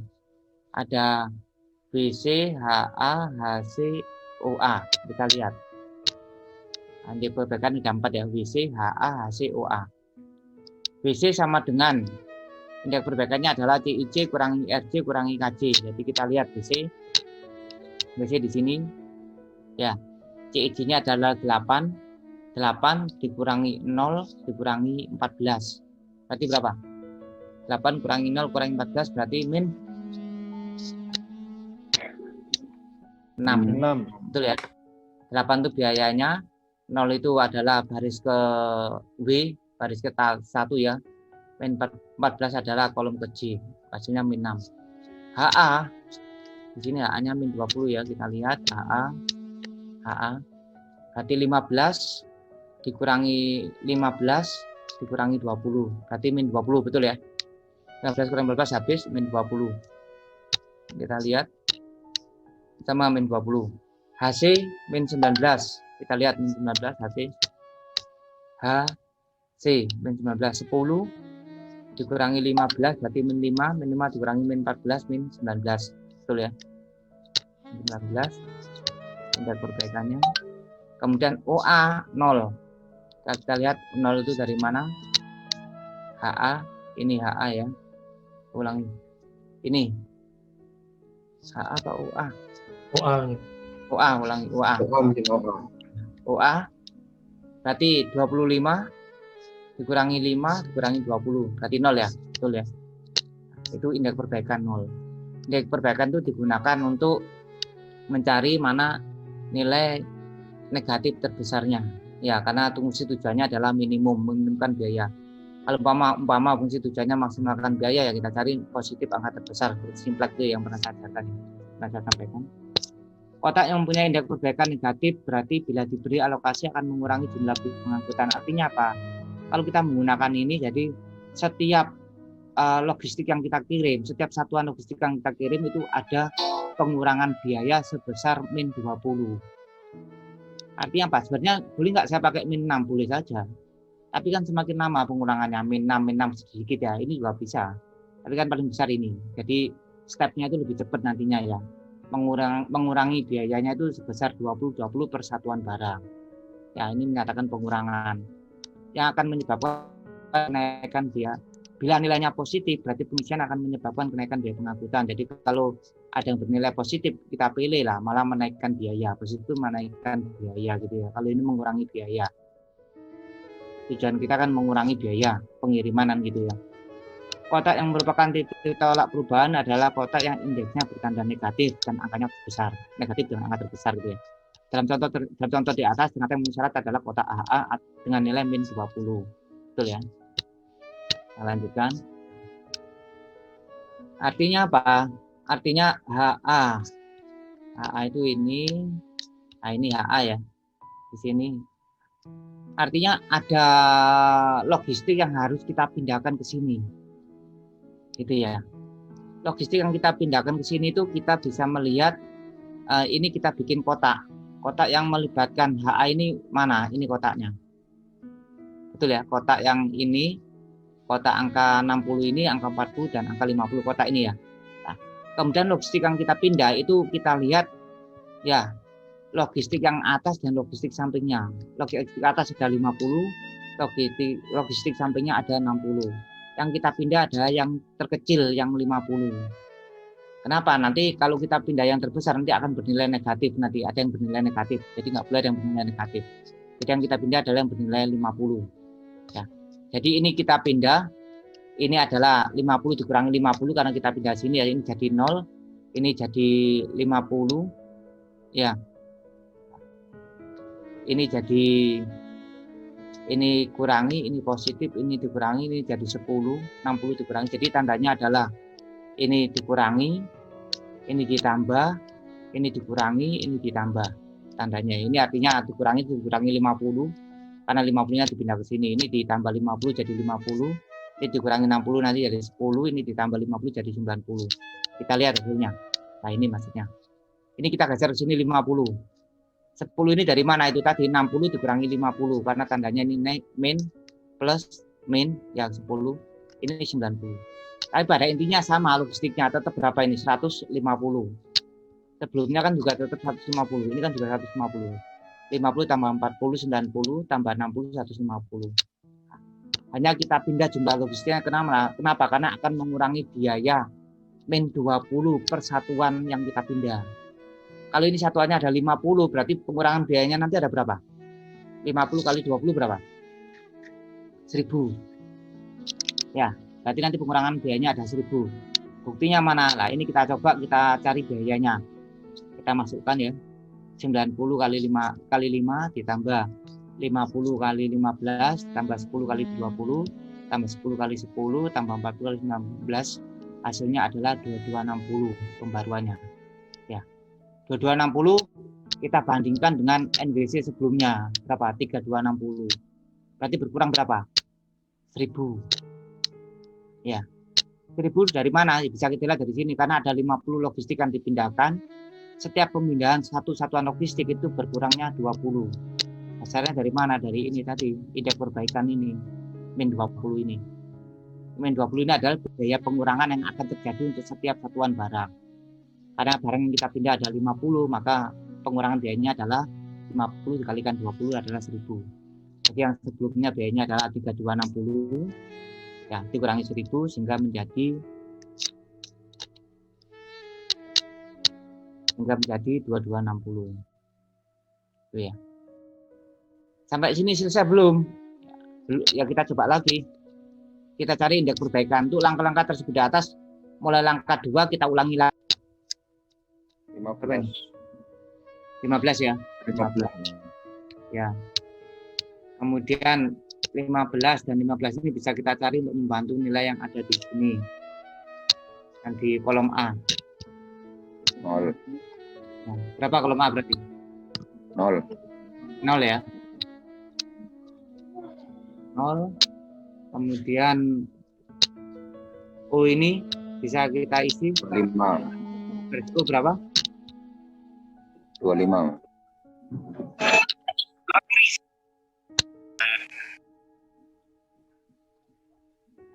Ada WC, HA, HC, OA. Kita lihat. Indeks perbaikan ada 4 ya, WC, HA, HC, OA. WC sama dengan Indeks perbaikannya adalah CIC kurangi RJ kurangi KJ. Jadi kita lihat BC di sini ya, CIC-nya adalah 8 dikurangi 0 dikurangi 14 berarti berapa? 8 kurangi 0 kurangi 14 berarti min 6. 6. Betul ya. 8 itu biayanya, 0 itu adalah baris ke W, baris ke 1 ya. Min 14 adalah kolom ke J, hasilnya min 6. HA di sini HA-nya min 20 ya, kita lihat HA berarti 15 dikurangi 15 dikurangi 20 berarti min 20, betul ya. 15 kurang 15 habis min 20. Kita lihat sama min 20. HC min 19. Kita lihat min 19 HC. HC min 19 10 dikurangi 15 berarti min 5, min 5 dikurangi min 14 min 19. Betul ya. 19 indeks perbaikannya. Kemudian OA 0. Kita lihat 0 itu dari mana? HA, ini HA ya. Ulangi. Ini HA atau OA? OA, ulangi OA. OA berarti 25 dikurangi 5 dikurangi 20 berarti 0 ya, betul ya. Itu indeks perbaikan 0. Indeks perbaikan itu digunakan untuk mencari mana nilai negatif terbesarnya. Ya, karena fungsi tujuannya adalah meminimumkan biaya. Kalau umpama fungsi tujuannya maksimalkan biaya ya kita cari positif angka terbesar. Simplex itu yang pernah saya sampaikan. Kotak yang mempunyai indeks perbaikan negatif berarti bila diberi alokasi akan mengurangi jumlah pengangkutan. Artinya apa? Kalau kita menggunakan ini, jadi setiap logistik yang kita kirim, setiap satuan logistik yang kita kirim itu ada pengurangan biaya sebesar min 20. Artinya apa? Sebenarnya boleh nggak saya pakai min 6? Boleh saja. Tapi kan semakin lama pengurangannya, min 6 sedikit ya, ini juga bisa. Tapi kan paling besar ini. Jadi stepnya itu lebih cepat nantinya ya. Mengurangi biayanya itu sebesar 20 per satuan barang. Ya, ini menyatakan pengurangan yang akan menyebabkan kenaikan biaya. Bila nilainya positif, berarti pengisian akan menyebabkan kenaikan biaya pengangkutan. Jadi kalau ada yang bernilai positif, kita pilih lah, malah menaikkan biaya. Positif itu menaikkan biaya gitu ya. Kalau ini mengurangi biaya. Tujuan kita kan mengurangi biaya pengiriman gitu ya. Kotak yang merupakan titik tolak perubahan adalah kotak yang indeksnya bertanda negatif dan angkanya besar. Negatif dengan angka terbesar gitu ya. Dalam contoh di atas, ternyata yang memenuhi syarat adalah kotak AA dengan nilai min 20. Betul ya. Kita lanjutkan. Artinya apa? Artinya HA. HA itu ini. Nah, ini HA ya. Di sini. Artinya ada logistik yang harus kita pindahkan ke sini. Gitu ya. Logistik yang kita pindahkan ke sini itu kita bisa melihat ini kita bikin kotak. Kotak yang melibatkan HA ini mana? Ini kotaknya. Betul ya, kotak yang ini, kotak angka 60 ini, angka 40 dan angka 50 kotak ini ya. Nah, kemudian logistik yang kita pindah itu kita lihat ya, logistik yang atas dan logistik sampingnya. Logistik atas ada 50, logistik sampingnya ada 60. Yang kita pindah ada yang terkecil yang 50. Kenapa? Nanti kalau kita pindah yang terbesar nanti akan bernilai negatif, nanti ada yang bernilai negatif. Jadi nggak boleh ada yang bernilai negatif. Jadi yang kita pindah adalah yang bernilai 50. Ya. Jadi ini kita pindah, ini adalah 50 dikurangi 50 karena kita pindah sini ya, ini jadi 0, ini jadi 50. Ya. Ini jadi, ini kurangi, ini positif, ini dikurangi, ini jadi 10, 60 dikurangi. Jadi tandanya adalah ini dikurangi, ini ditambah, ini dikurangi, ini ditambah. Tandanya ini artinya dikurangi 50, karena 50-nya dipindah ke sini. Ini ditambah 50 jadi 50, ini dikurangi 60 nanti jadi 10, ini ditambah 50 jadi 90. Kita lihat hasilnya. Nah ini maksudnya. Ini kita geser ke sini 50. 10 ini dari mana? Itu tadi 60 dikurangi 50, karena tandanya ini min plus min yang 10, ini 90. Tapi pada intinya sama logistiknya, tetap berapa ini? 150. Sebelumnya kan juga tetap 150, ini kan juga 150. 50 tambah 40, 90, tambah 60, 150. Hanya kita pindah jumlah logistiknya. Kenapa? Karena akan mengurangi biaya min 20 per satuan yang kita pindah. Kalau ini satuannya ada 50, berarti pengurangan biayanya nanti ada berapa? 50 kali 20 berapa? 1000. Ya, berarti nanti pengurangan biayanya ada 1000. Buktinya mana? Nah, ini kita coba kita cari biayanya. Kita masukkan ya. 90 kali 5 ditambah 50 kali 15 tambah 10 kali 20 tambah 10 kali 10 tambah 40 kali 19, hasilnya adalah 2260 pembaruannya. Ya. 2260 kita bandingkan dengan NWC sebelumnya berapa? 3260. Berarti berkurang berapa? 1000. Ya. 1000 dari mana? Bisa kita lihat dari sini karena ada 50 logistik yang dipindahkan. Setiap pemindahan satu satuan logistik itu berkurangnya 20. Dasarnya dari mana? Dari ini tadi, indeks perbaikan ini, min 20 ini. Min 20 ini adalah biaya pengurangan yang akan terjadi untuk setiap satuan barang. Karena barang yang kita pindah ada 50, maka pengurangan biayanya adalah 50 dikalikan 20 adalah 1000. Jadi yang sebelumnya biayanya adalah 3260, ya dikurangi 1000 sehingga menjadi 2260. Itu ya. Sampai sini selesai belum? Ya kita coba lagi. Kita cari indeks perbaikan. Untuk langkah-langkah tersebut di atas, mulai langkah 2 kita ulangi lagi. 15. 15 ya. 15. Ya. Kemudian 15 dan 15 ini bisa kita cari untuk membantu nilai yang ada di sini. Dan di kolom A. 0. Nah, berapa kolom A berarti? 0. 0 ya. 0. Kemudian O ini bisa kita isi 5. O berapa? 25.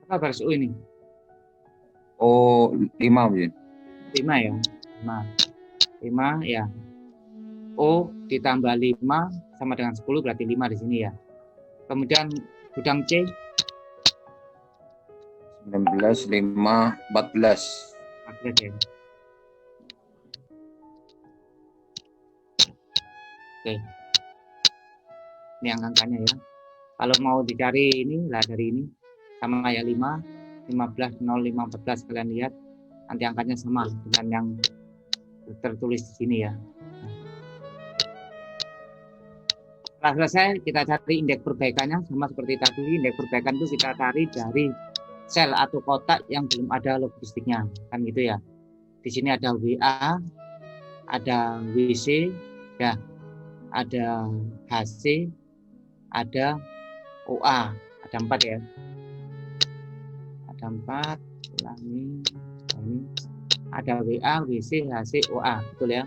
Apa baris O ini? Oh, 5 Bin. 5 ya. 5 ya. O ditambah 5 sama dengan 10 berarti 5 di sini ya. Kemudian gudang C 19, 5, 14. 14 ya. Oke. Ini angkanya ya. Kalau mau dicari ini lah dari ini sama ya 5, 15, 0, 5, 14 kalian lihat nanti angkanya sama dengan yang tertulis di sini ya. Setelah selesai kita cari indeks perbaikannya sama seperti tadi. Indeks perbaikan itu kita cari dari sel atau kotak yang belum ada logistiknya kan gitu ya. Di sini ada WA, ada WC, ya, ada HC, ada OA, ada 4 ya. Ada 4, ulangi, ini ada WA, WC, HC, OA, betul ya.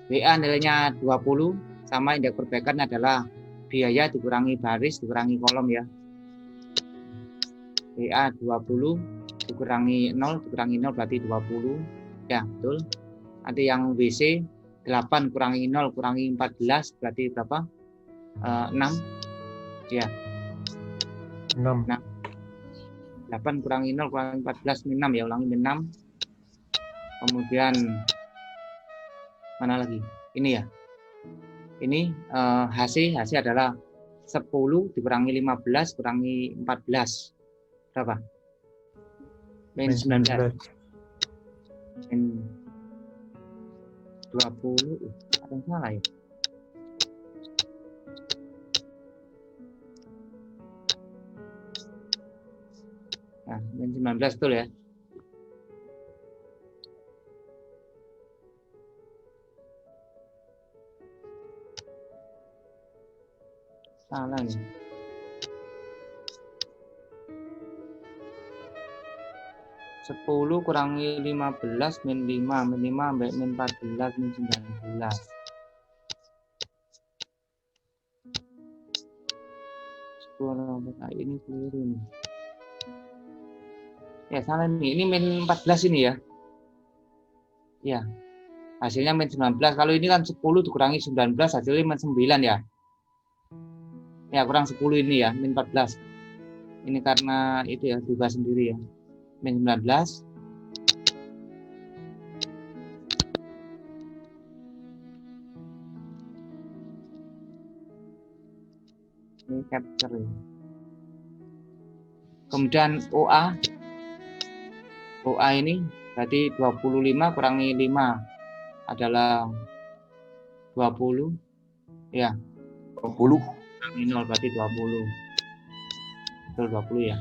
WA nilainya 20 sama indeks perbaikan adalah biaya dikurangi baris dikurangi kolom ya. WA 20 dikurangi 0 berarti 20 ya, betul. Nanti yang WC 8 kurangi 0 kurangi 14 berarti berapa? 6 ya. 6. 8 kurangi 0 kurangi 14 min 6 ya, ulangi min 6. Kemudian mana lagi? Ini ya. Ini HC adalah 10 dikurangi 15 kurangi 14 berapa? Min 19. Min 20. Ada yang salah ya? Nah, min 19 betul ya. Salah nih. Sepuluh kurangi 15 min 5 sampai min 14 min 19. 10 ini keliru nih. Ya salah nih. Ini min 14 ini ya. Ya. Hasilnya min 19. Kalau ini kan 10 dikurangi 19 hasilnya min 9 ya. Ya kurang 10 ini ya, min 14. Ini karena itu ya, diubah sendiri ya. Min 19. Ini capture ya. Kemudian OA ini berarti 25 kurangi 5 adalah 20 ya, 20. kurangi 0 berarti 20. Betul 20 ya.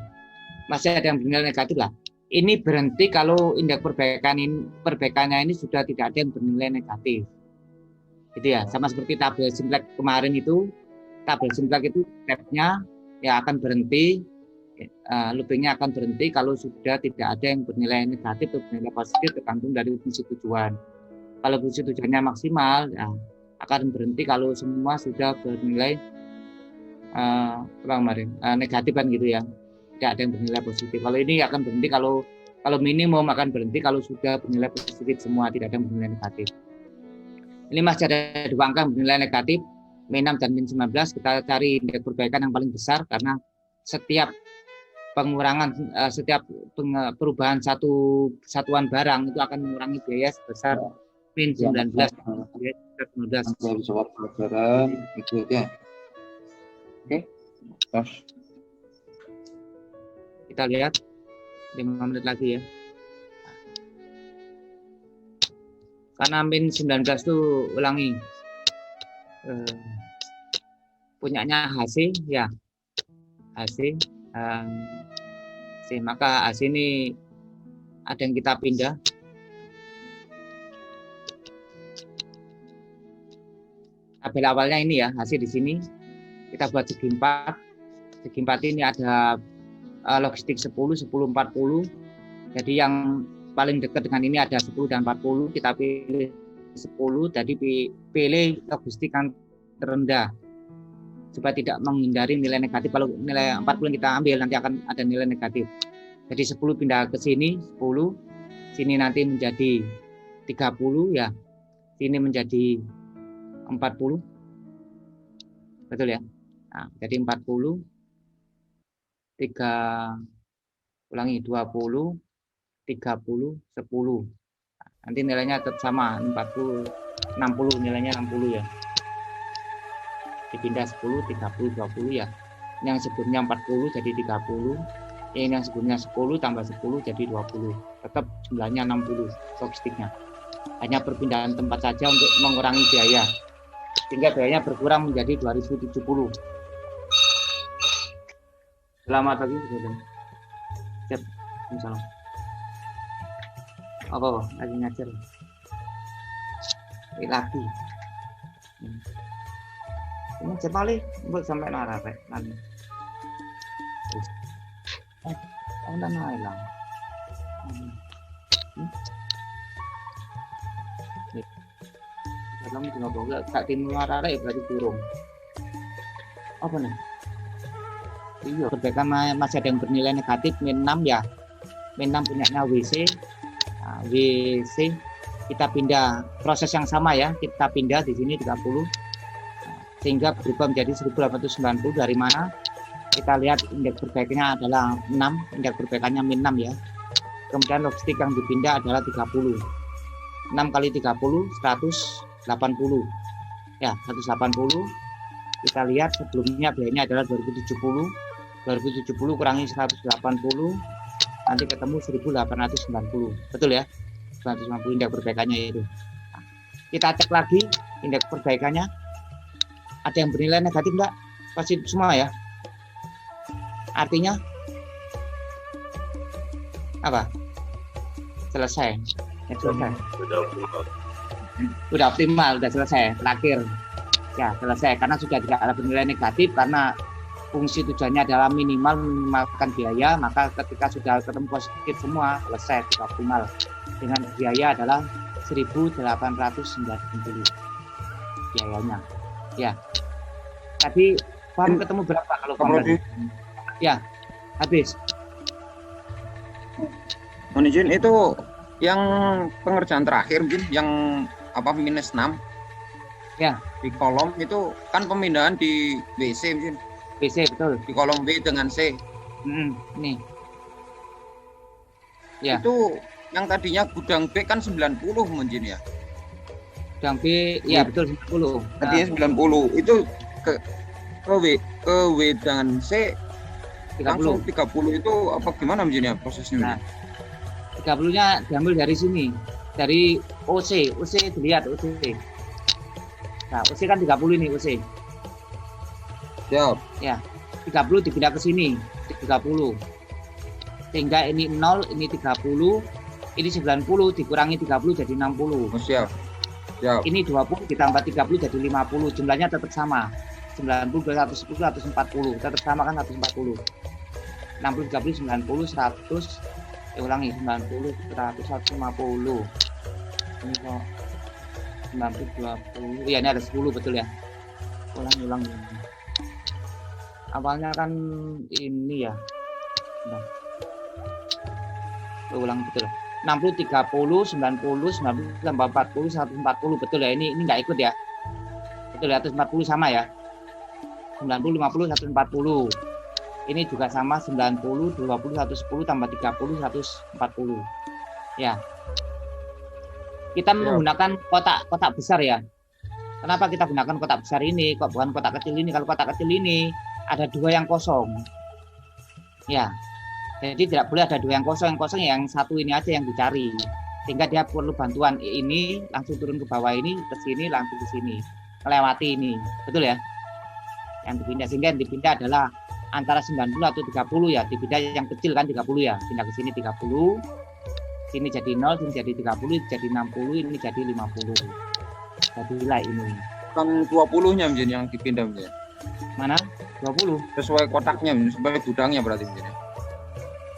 Masih ada yang bernilai negatif lah. Ini berhenti kalau indeks perbaikannya ini sudah tidak ada yang bernilai negatif. Gitu ya, sama seperti tabel Simplex kemarin itu. Tabel Simplex itu stepnya ya akan berhenti, loopingnya akan berhenti kalau sudah tidak ada yang bernilai negatif atau bernilai positif, tergantung dari fungsi tujuan. Kalau fungsi tujuannya maksimal ya akan berhenti kalau semua sudah bernilai negatif kan gitu ya, tidak ada yang bernilai positif. Kalau ini akan berhenti kalau minimum akan berhenti kalau sudah bernilai positif semua, tidak ada yang bernilai negatif. Ini masih ada dua angka bernilai negatif, min 6 dan min 19. Kita cari indeks perbaikan yang paling besar karena setiap pengurangan, setiap perubahan satu satuan barang itu akan mengurangi biaya sebesar min 19. Dari soal pelajaran itu ya. Oke. Terus Kita lihat 5 menit lagi ya. Karena min 19 itu ulangi punyanya HC ya, HC maka HC ini ada yang kita pindah. Tabel awalnya ini ya, HC di sini kita buat segi 4. Segi 4 ini ada logistik 10, 10, 40. Jadi yang paling dekat dengan ini ada 10 dan 40, kita pilih 10, jadi pilih logistik yang terendah supaya tidak menghindari nilai negatif. Kalau nilai 40 yang kita ambil nanti akan ada nilai negatif. Jadi 10 pindah ke sini, 10, sini nanti menjadi 30 ya, sini menjadi 40, betul ya. Nah, jadi 40, 20, 30, 10. Nanti nilainya tetap sama, 40, 60, nilainya 60 ya. Dipindah 10, 30, 20 ya. Yang sebelumnya 40 jadi 30. Yang sebelumnya 10 tambah 10 jadi 20. Tetap jumlahnya 60 logistiknya. Hanya perpindahan tempat saja untuk mengurangi biaya. Sehingga biayanya berkurang menjadi 2070. Selamat pagi, saudara. Siap, salam. Apa lagi ngajar lagi ini cepali buat sampai narare nanti udah hilang dalam juga boga tak timur narare berarti turun apa nih iya perbaikan masih ada yang bernilai negatif min 6 ya, min 6 punyanya WC. Nah, WC kita pindah proses yang sama ya, kita pindah di sini 30 sehingga berubah menjadi 1890. Dari mana? Kita lihat indeks perbaikannya adalah 6, indeks perbaikannya min 6 ya. Kemudian logistik yang dipindah adalah 30. 6 kali 30 180 ya, 180. Kita lihat sebelumnya biayanya adalah 2070 kurangi 180 nanti ketemu 1890, betul ya, 190 indeks perbaikannya itu. Nah, kita cek lagi indeks perbaikannya ada yang bernilai negatif enggak? Pasti semua ya. Artinya apa? Selesai. Ya, selesai. Sudah optimal, sudah selesai. Terakhir ya selesai karena sudah tidak ada bernilai negatif karena fungsi tujuannya adalah minimalkan biaya, maka ketika sudah ketemu positif semua selesai, sudah optimal. Dengan biaya adalah 1.890 biayanya. Ya. Tadi baru ketemu berapa kalau kamu? Ya, habis. Mohon izin itu yang pengerjaan terakhir mungkin yang apa minus 6. Ya. Di kolom itu kan pemindahan di WC mungkin. WC betul. Di kolom B dengan C. Nih. Ya. Itu yang tadinya gudang B kan 90 mungkin ya. Gudang B, ya betul 90. Tadinya 90. Itu ke wedangan C 30. langsung 30 itu apa gimana mungkin ya prosesnya? Nah, 30-nya diambil dari sini. Dari OC dilihat OC. Nah, OC kan 30 ini OC. Siap. Ya. 30 dipindah ke sini, 30. Sehingga ini 0, ini 30, ini 90 dikurangi 30 jadi 60. Oh, siap. Siap. Ini 20 ditambah 30 jadi 50. Jumlahnya tetap sama. 90, 110, 140. Tetap sama kan 140. 60, 30, 90, 100. Ulangi 90, 100, 150. Ini kok 90, 20. Iya, ini ada 10 betul ya. Ulang. Awalnya kan ini ya. Nah. Ulang betul. 60, 30, 90, 90 tambah 40, 140 betul ya. Ini enggak ikut ya. Betul ya, 140 sama ya. 90, 50, 140. Ini juga sama 90, 20, 110 tambah 30, 140. Ya. Kita menggunakan kotak besar ya. Kenapa kita gunakan kotak besar ini? Kok bukan kotak kecil ini? Kalau kotak kecil ini ada 2 yang kosong. Ya. Jadi tidak boleh ada 2 yang kosong. Yang kosong yang satu ini aja yang dicari. Sehingga dia perlu bantuan ini langsung turun ke bawah ini, ke sini, langsung ke sini. Melewati ini. Betul ya? Yang dipindah. Sehingga yang dipindah adalah antara 90 atau 30 ya. Dipindah yang kecil kan 30 ya. Pindah ke sini 30. Sini jadi 0, sini jadi 30, jadi 60, ini jadi 50. Jadilah ini. Kan 20-nya mungkin yang dipindah mungkin. Mana? 20. Sesuai kotaknya, sesuai gudangnya berarti mungkin.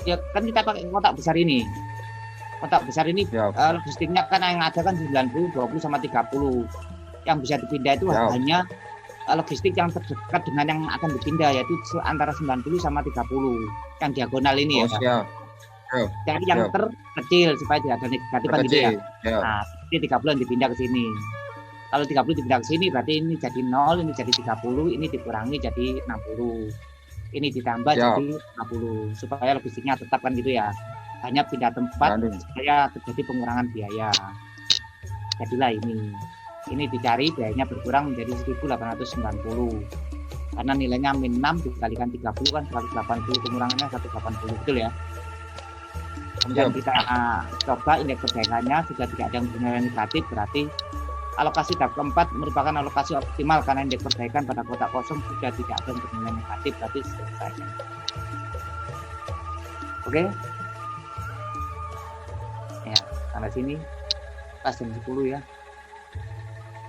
Ya kan kita pakai kotak besar ini. Kotak besar ini logistiknya kan yang ada kan 90, 20 sama 30. Yang bisa dipindah itu hanya logistik yang terdekat dengan yang akan dipindah, yaitu antara 90 sama 30. Yang diagonal ini ya. Siap. Jadi yang terkecil supaya tidak ada negatifan gitu ya. Nah, ini 30 yang dipindah ke sini. Kalau 30 dipindah ke sini berarti ini jadi 0, ini jadi 30, ini dikurangi jadi 60. Ini ditambah jadi 50 supaya logistiknya tetap kan gitu ya. Hanya pindah tempat supaya terjadi pengurangan biaya. Jadilah ini. Ini dicari biayanya berkurang menjadi 1.890. Karena nilainya min 6 dikalikan 30 kan 180, pengurangannya 180 betul ya. Kemudian kita coba indeks perbaikannya sudah tidak ada yang bernilai negatif, berarti alokasi tahap keempat merupakan alokasi optimal karena indeks perbaikan pada kotak kosong sudah tidak ada yang bernilai negatif, berarti selesai. Oke? Ya, sampai sini kelas jam 10 ya.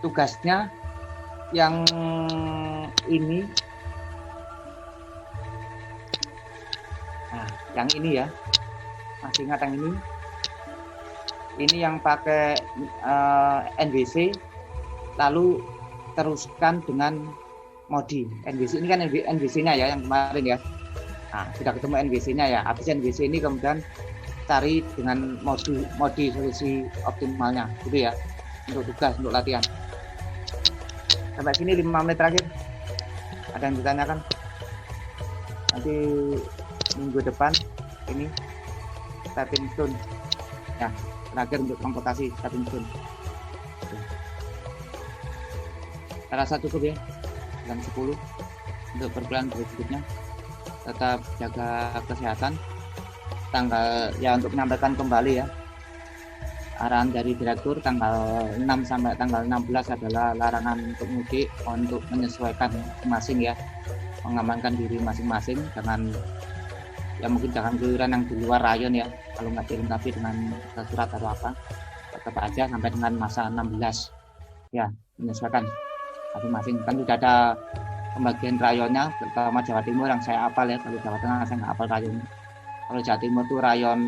Tugasnya yang ini, nah yang ini ya. Masih ingat yang ini yang pakai NWC lalu teruskan dengan modi NWC. Ini kan NWC-nya ya yang kemarin ya. Nah, sudah ketemu NWC-nya ya. Habis NWC ini kemudian cari dengan modi solusi optimalnya gitu ya, untuk tugas, untuk latihan. Sampai sini 5 menit terakhir. Ada yang ditanyakan? Nanti minggu depan ini stepping stone ya, terakhir untuk transportasi stepping stone. Saya rasa cukup ya, jam 10 untuk perkuliahan berikutnya. Tetap jaga kesehatan. Tanggal ya, untuk menyampaikan kembali ya, arahan dari direktur tanggal 6 sampai tanggal 16 adalah larangan untuk mudik, untuk menyesuaikan masing-masing ya, mengamankan diri masing-masing, ya mungkin jangan keluyuran yang di luar rayon ya, kalau nggak dilengkapi dengan surat atau apa, tetap aja sampai dengan masa 16 ya, menyesuaikan masing-masing. Kan sudah ada pembagian rayonnya, terutama Jawa Timur yang saya hafal ya. Kalau Jawa Tengah saya nggak hafal rayonnya. Kalau Jawa Timur itu rayon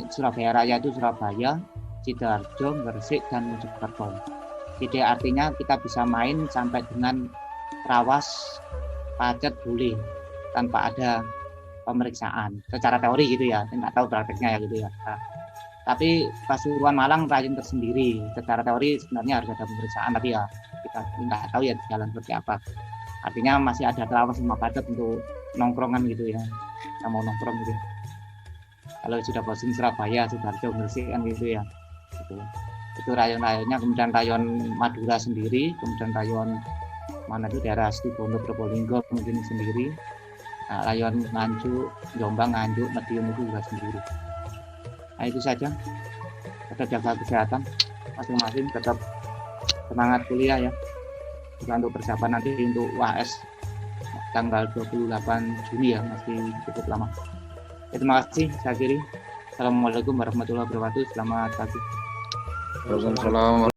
Surabaya Raya itu Surabaya, Sidoarjo, Gresik, dan Mojokerto. Jadi artinya kita bisa main sampai dengan Trawas, Pacet boleh tanpa ada pemeriksaan secara teori gitu ya, saya nggak tahu prakteknya ya gitu ya. Nah, tapi Pasuruan Malang rayon tersendiri, secara teori sebenarnya harus ada pemeriksaan, tapi ya kita nggak tahu ya di jalan seperti apa. Artinya masih ada Trawas sama Pacet untuk nongkrongan gitu ya, kita mau nongkrong gitu. Kalau sudah bosan Surabaya, Sidoarjo, Gresik kan gitu ya. Gitu. Itu rayon-rayonnya, kemudian rayon Madura sendiri, kemudian rayon mana itu daerah Situbondo, Probolinggo mungkin sendiri. Nah, rayon Nganjuk, Jombang, Nganjuk, Madiun itu juga sendiri. Nah itu saja. Tetap jaga kesehatan masing-masing, tetap semangat kuliah ya. Juga untuk persiapan nanti untuk UAS tanggal 28 Juni ya, masih cukup lama. Ya, terima kasih, saya akhiri. Assalamualaikum warahmatullahi wabarakatuh. Selamat pagi. Waalaikumsalam.